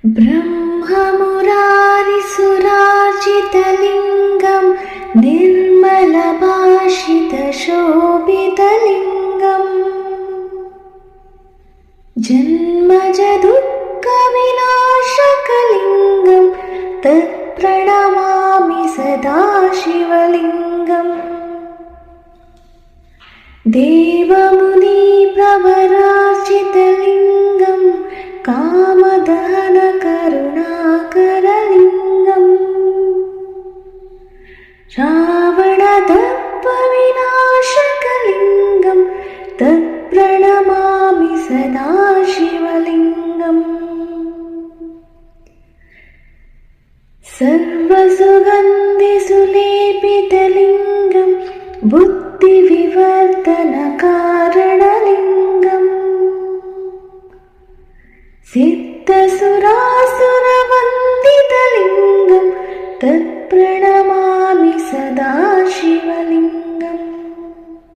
ब्रह्ममुरारिसुरार्चितलिङ्गं निर्मलभाषितशोभितलिङ्गम् जन्मजदुःखविनाशकलिङ्गं तत्प्रणमामि सदा शिवलिङ्गम् देवमुनिप्रवरार्चितलिङ्गं कामदहनकरुणाकरलिङ्गम् रावणदर्पविनाशकलिङ्गं तत्प्रणमामि सदा शिवलिङ्गम् सर्वसुगन्धिसुलेपितलिङ्गं बुद्धिविवर्धनकारणलिङ्गम् सिद्धसुरासुरवन्दितलिङ्गं तत्प्रणमामि सदा